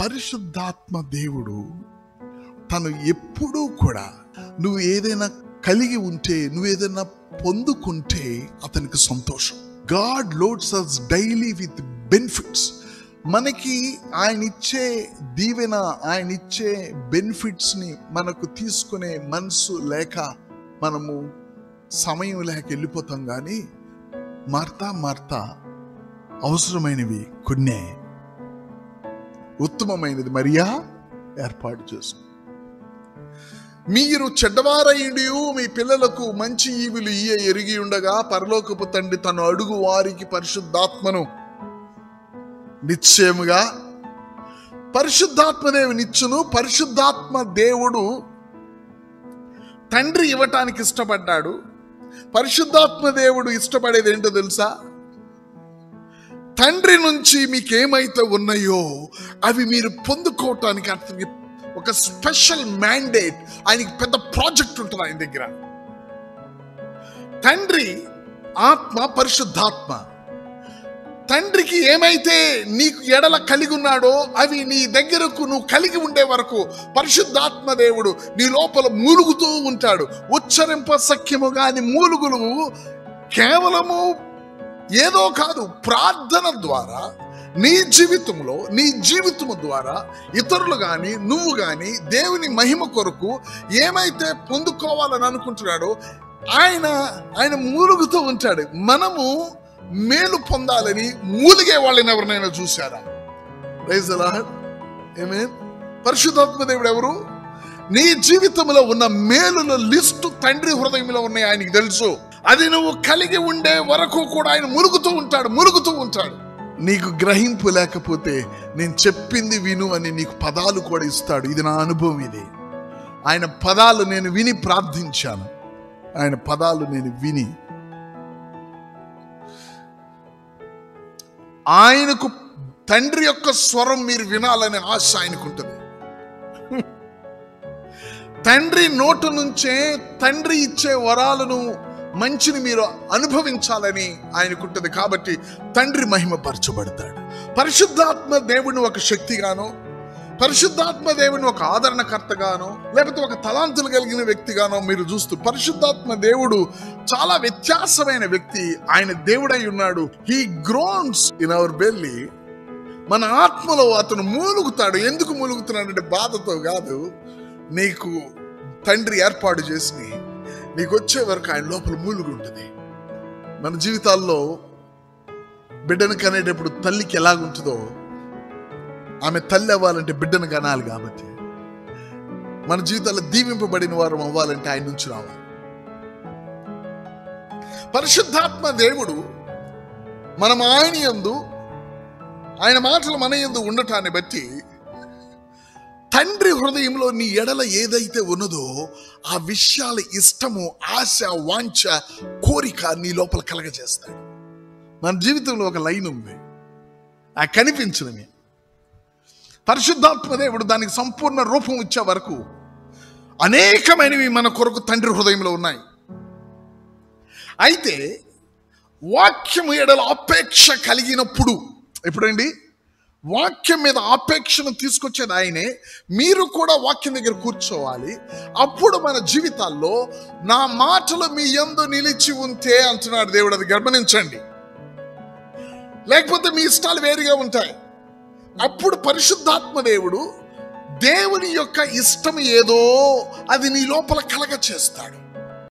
పరిశుద్ధాత్మ దేవుడు తను ఎప్పుడూ కూడా నువ్వు ఏదైనా కలిగి ఉంటే, నువ్వు ఏదైనా పొందుకుంటే అతనికి సంతోషం. God loads us daily with benefits. మనకి ఆయన ఇచ్చే దీవెన, ఆయన ఇచ్చే బెనిఫిట్స్ని మనకు తీసుకునే మనసు లేక మనము సమయం లేక వెళ్ళిపోతాం. కానీ మార్తా అవసరమైనవి కొన్నే, ఉత్తమమైనది మరియా ఏర్పాటు చేసుకు. మీరు చెడ్డవారయుడి మీ పిల్లలకు మంచి ఈవులు ఇయ్య ఎరిగి ఉండగా పరలోకపు తండ్రి తను అడుగు వారికి పరిశుద్ధాత్మను నిశ్చయముగా పరిశుద్ధాత్మదేవుని ఇచ్చును. పరిశుద్ధాత్మ దేవుడు తండ్రి ఇవ్వటానికి ఇష్టపడ్డాడు. పరిశుద్ధాత్మ దేవుడు ఇష్టపడేది ఏంటో తెలుసా? తండ్రి నుంచి మీకేమైతే ఉన్నాయో అవి మీరు పొందుకోవటానికి అతనికి ఒక స్పెషల్ మ్యాండేట్, ఆయనకి పెద్ద ప్రాజెక్ట్ ఉంటుంది ఆయన దగ్గర. తండ్రి ఆత్మ, పరిశుద్ధాత్మ. తండ్రికి ఏమైతే నీకు ఎడల కలిగి ఉన్నాడో అవి నీ దగ్గరకు నువ్వు కలిగి ఉండే వరకు పరిశుద్ధాత్మ దేవుడు నీ లోపల మూలుగుతూ ఉంటాడు. ఉచ్చరింప సఖ్యము కాని మూలుగులు కేవలము ఏదో కాదు, ప్రార్థన ద్వారా నీ జీవితము ద్వారా ఇతరులు కానీ నువ్వు కానీ దేవుని మహిమ కొరకు ఏమైతే పొందుకోవాలని అనుకుంటున్నాడో ఆయన మూలుగుతూ ఉంటాడు. మనము మేలు పొందాలని మూలిగే వాళ్ళని ఎవరినైనా చూశారా? Praise the lord. ఆమేన్. పరిశుద్ధాత్మ దేవుడు ఎవరు? నీ జీవితంలో ఉన్న మేలుల లిస్టు తండ్రి హృదయంలో ఉన్నాయి, ఆయనకి తెలుసు. అది నువ్వు కలిగి ఉండే వరకు కూడా ఆయన మురుగుతూ ఉంటాడు. నీకు గ్రహింపు లేకపోతే నేను చెప్పింది విను అని నీకు పదాలు కూడా ఇస్తాడు. ఇది నా అనుభవం. ఇది ఆయన పదాలు నేను విని ప్రార్థించాను. ఆయన పదాలు నేను విని ఆయనకు తండ్రి యొక్క స్వరం మీరు వినాలనే ఆశ ఆయనకుంటుంది. తండ్రి నోటు నుంచే తండ్రి ఇచ్చే వరాలను మంచిని మీరు అనుభవించాలని ఆయనకుంటుంది. కాబట్టి తండ్రి మహిమపరచబడతాడు. పరిశుద్ధాత్మ దేవుని ఒక శక్తిగానో, పరిశుద్ధాత్మ దేవుని ఒక ఆదరణకర్తగానో, లేకపోతే ఒక తలాంతులు కలిగిన వ్యక్తిగానో మీరు చూస్తూ, పరిశుద్ధాత్మ దేవుడు చాలా వ్యత్యాసమైన వ్యక్తి. ఆయన దేవుడై ఉన్నాడు. He groans in our belly. మన ఆత్మలో అతను మూలుగుతాడు. ఎందుకు మూలుగుతున్నాడంటే బాధతో కాదు, నీకు తండ్రి ఏర్పాటు చేసి నీకు వచ్చే వరకు ఆయన లోపల మూలుగు ఉంటుంది. మన జీవితాల్లో బిడ్డను కనేటప్పుడు తల్లికి ఎలాగుంటుందో, ఆమె తల్లి అవ్వాలంటే బిడ్డను కనాలి. కాబట్టి మన జీవితాల్లో దీవింపబడిన వారు అవ్వాలంటే ఆయన నుంచి రావాలి. పరిశుద్ధాత్మ దేవుడు మనం ఆయన యందు, ఆయన మాటలు మన యందు ఉండటాన్ని బట్టి తండ్రి హృదయంలో నీ ఎడల ఏదైతే ఉన్నదో ఆ విషయాల ఇష్టము, ఆశ, వాంఛ, కోరిక నీ లోపల కలగజేస్తాడు. మన జీవితంలో ఒక లైన్ ఉంది, ఆ కనిపించినవి. పరిశుద్ధాత్మ దేవుడు దానికి సంపూర్ణ రూపం ఇచ్చే వరకు అనేకమైనవి మన కొరకు తండ్రి హృదయంలో ఉన్నాయి. అయితే వాక్యము ఎడల అపేక్ష కలిగినప్పుడు, ఎప్పుడండి వాక్యం మీద ఆపేక్షను తీసుకొచ్చేది ఆయనే. మీరు కూడా వాక్యం దగ్గర కూర్చోవాలి. అప్పుడు మన జీవితాల్లో నా మాటలు మీ యందు నిలిచి ఉంటే అంటున్నాడు దేవుడు. అది గమనించండి. లేకపోతే మీ ఇష్టాలు వేరుగా ఉంటాయి. అప్పుడు పరిశుద్ధాత్మ దేవుడు దేవుని యొక్క ఇష్టం ఏదో అది నీ లోపల కలగ చేస్తాడు.